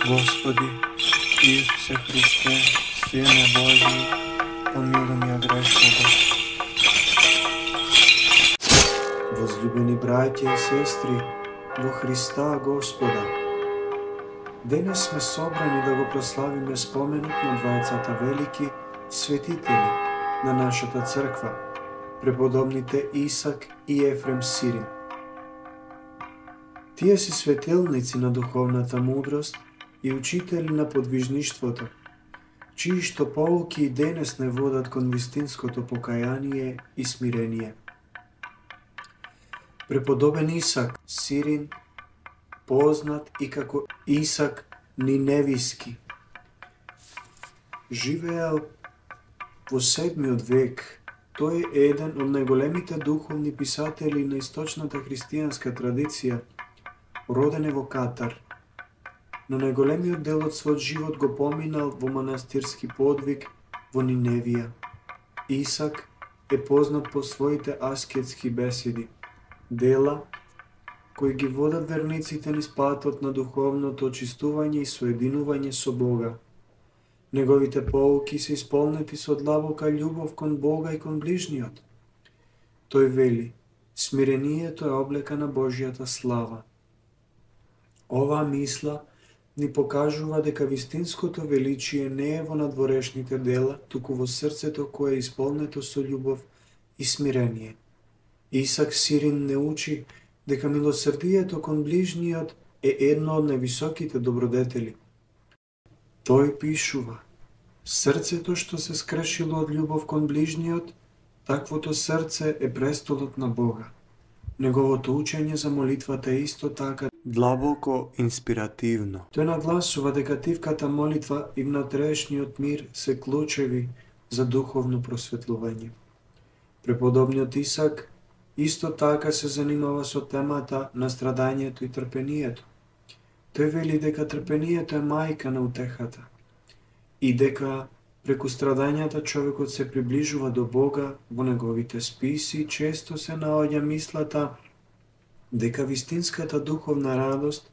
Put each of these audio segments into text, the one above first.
Господи, Исусе Христе, Сине Божий, помилуй меня грешного. Возлюбени братья и сестри во Христа Господа, денес сме собрани да го прославиме споменот на двајцата велики светители на нашата црква, преподобните Исак и Ефрем Сирин. Тие се светилници на духовната мудрост и учители на подвижништвото, чии што поуки и денес не водат кон вистинското покаяние и смирение. Преподобен Исак Сирин, познат и како Исак Ниневиски, живеел во 7. век. Тој е еден од најголемите духовни писатели на источната христијанска традиција, роден е во Катар, но најголемиот дел од својот живот го поминал во манастирски подвиг во Ниневија. Исак е познат по своите аскетски беседи, дела кои ги водат верниците низ патот на духовното очистување и соединување со Бога. Неговите поуки се исполнети со длабока љубов кон Бога и кон ближниот. Тој вели: смирението е облека на Божјата слава. Оваа мисла ни покажува дека вистинското величие не е во надворешните дела, туку во срцето кое е исполнето со љубов и смирение. Исак Сирин не учи дека милосрдието кон ближниот е едно од највисоките добродетели. Тој пишува: срцето што се скршило од љубов кон ближниот, таквото срце е престолот на Бога. Неговото учење за молитвата е исто така длабоко инспиративно. Тој нагласува дека тивката молитва и внатрешниот мир се клучеви за духовно просветлување. Преподобниот Исак исто така се занимава со темата на страдањето и трпението. Тој вели дека трпението е мајка на утехата и дека преку страдањата човекот се приближува до Бога. Во неговите списи често се наоѓа мислата дека вистинската духовна радост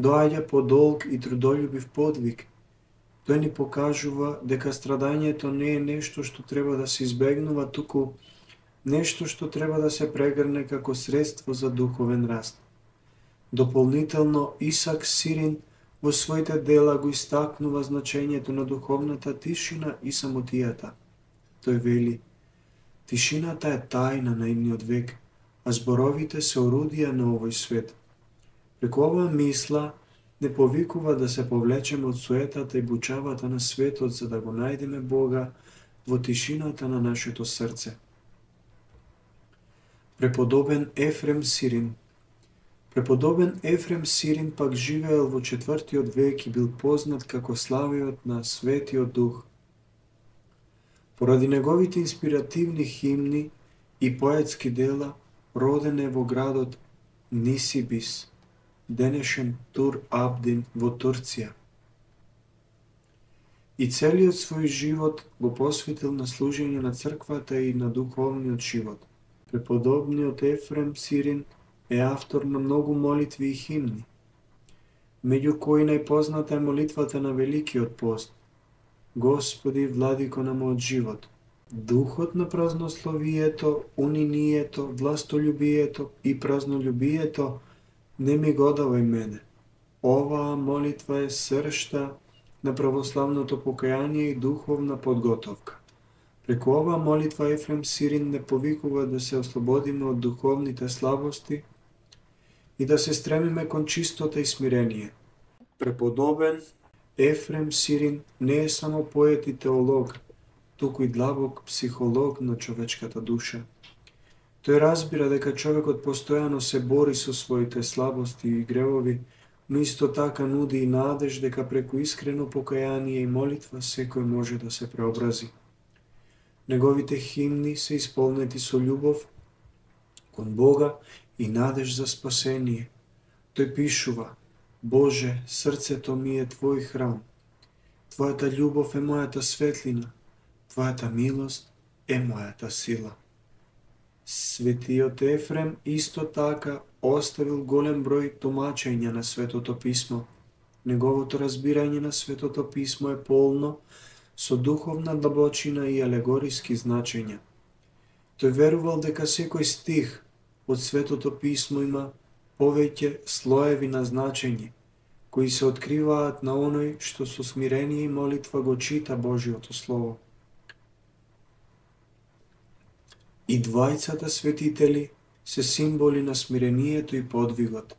доаѓа по долг и трудолюбив подвиг. Тој ни покажува дека страдањето не е нешто што треба да се избегнува, туку нешто што треба да се прегрне како средство за духовен раст. Дополнително, Исак Сирин во своите дела го истакнува значењето на духовната тишина и самотијата. Тој вели: тишината е тајна на идниот век, а зборовите се орудија на овој свет. Преку оваа мисла не повикува да се повлечеме од суетата и бучавата на светот за да го најдеме Бога во тишината на нашето срце. Преподобен Ефрем Сирин. Преподобен Ефрем Сирин пак живеел во 4. век и бил познат како славиот на Светиот Дух. Поради неговите инспиративни химни и поетски дела, роден е во градот Нисибис, денешен Тур Абдин во Турција. И целиот свој живот го посветил на служење на црквата и на духовниот живот. Преподобниот Ефрем Сирин е автор на многу молитви и химни, меѓу кои најпозната е молитвата на Великиот пост: Господи, владико на мојот живот, духот на празнословието, унинието, властолюбието и празнолюбието не ми го давај мене. Оваа молитва е сршта на православното покаяние и духовна подготовка. Преку оваа молитва Ефрем Сирин не повикува да се ослободиме од духовните слабости и да се стремиме кон чистота и смирение. Преподобен Ефрем Сирин не е само поет и теолог, туку и длабок психолог на човечката душа. Тој разбира дека човекот постојано се бори со своите слабости и гревови, но исто така нуди и надеж дека преку искрено покаяние и молитва секој може да се преобрази. Неговите химни се исполнети со љубов кон Бога и надеж за спасение. Тој пишува: Боже, срцето ми е Твој храм, Твојата љубов е мојата светлина, Твојата милост е мојата сила. Светиот Ефрем исто така оставил голем број тумачења на Светото Писмо. Неговото разбирање на Светото Писмо е полно со духовна длабочина и алегориски значења. Тој верувал дека секој стих од Светото Писмо има повеќе слоеви на значење, кои се откриваат на оној што со смирение и молитва го чита Божиото Слово. И двајцата светители се символи на смирението и подвигот.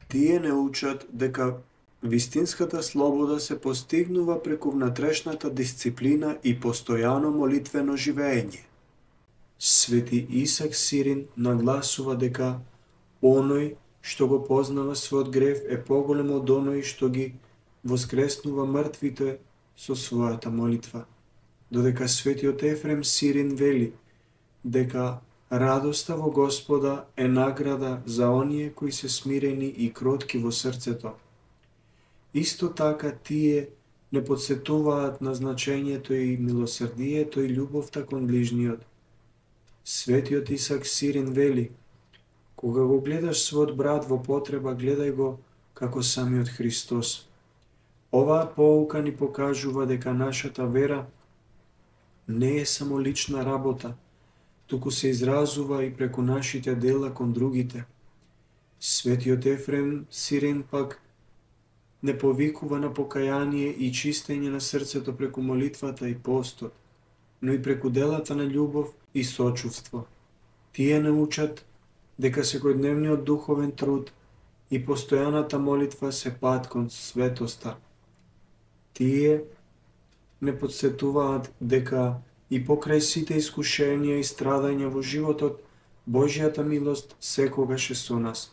Тие не учат дека вистинската слобода се постигнува преку внатрешната дисциплина и постојано молитвено живење. Свети Исак Сирин нагласува дека оној што го познава својот грев е поголем од оној што ги воскреснува мртвите со својата молитва. Додека светиот Ефрем Сирин вели дека радоста во Господа е награда за оние кои се смирени и кротки во срцето. Исто така тие не подсетуваат на значењето и милосрдието и љубовта кон ближниот. Светиот Исак Сирин вели: кога го гледаш својот брат во потреба, гледај го како самиот Христос. Оваа поука ни покажува дека нашата вера не е само лична работа, туку се изразува и преку нашите дела кон другите. Светиот Ефрем Сирин пак не повикува на покаяние и чистење на срцето преку молитвата и постот, но и преку делата на љубов и сочувство. Тие не учат дека секојдневниот духовен труд и постојаната молитва се пат кон светоста. Тие не подсетуваат дека и покрај сите искушенија и страдања во животот, Божјата милост секогаш е со нас.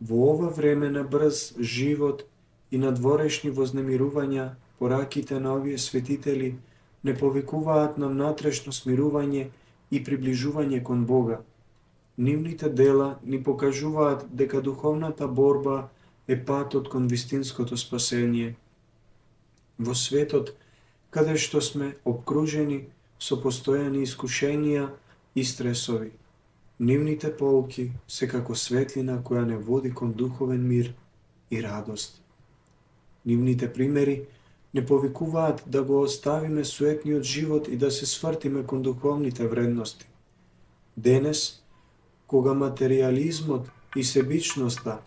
Во ова време на брз живот и на дворешни вознемирувања, пораките на овие светители не повикуваат на внатрешно смирување и приближување кон Бога. Нивните дела ни покажуваат дека духовната борба е патот кон вистинското спасение. Во светот, каде што сме обкружени со постојани искушенија и стресови, нивните поуки се како светлина која не води кон духовен мир и радост. Нивните примери не повикуваат да го оставиме суетниот живот и да се свртиме кон духовните вредности. Денес, кога материјализмот и себичноста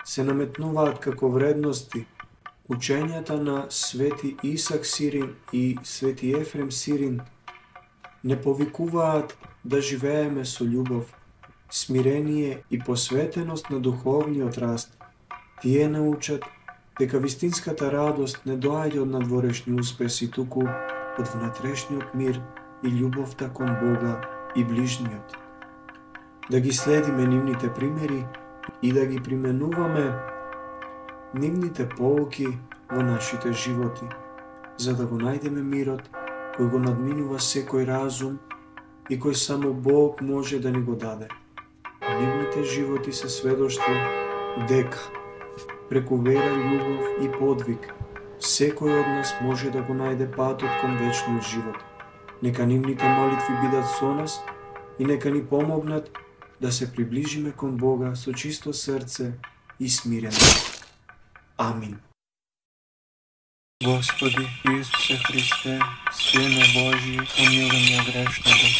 се наметнуваат како вредности, учењата на свети Исак Сирин и свети Ефрем Сирин не повикуваат да живееме со љубов, смирение и посветеност на духовниот раст. Тие не учат дека вистинската радост не доаѓа од надворешни успеси, туку од внатрешниот мир и љубовта кон Бога и ближниот. Да ги следиме нивните примери и да ги применуваме нивните поуки во нашите животи, за да го најдеме мирот кој го надминува секој разум и кој само Бог може да ни го даде. Нивните животи се сведоштво дека преку вера, љубов и подвиг секој од нас може да го најде патот кон вечниот живот. Нека нивните молитви бидат со нас и нека ни помогнат да се приближиме кон Бога со чисто срце и смирено. Амин. Господи Исусе Христе, Сине Божи, помилуј ме грешного.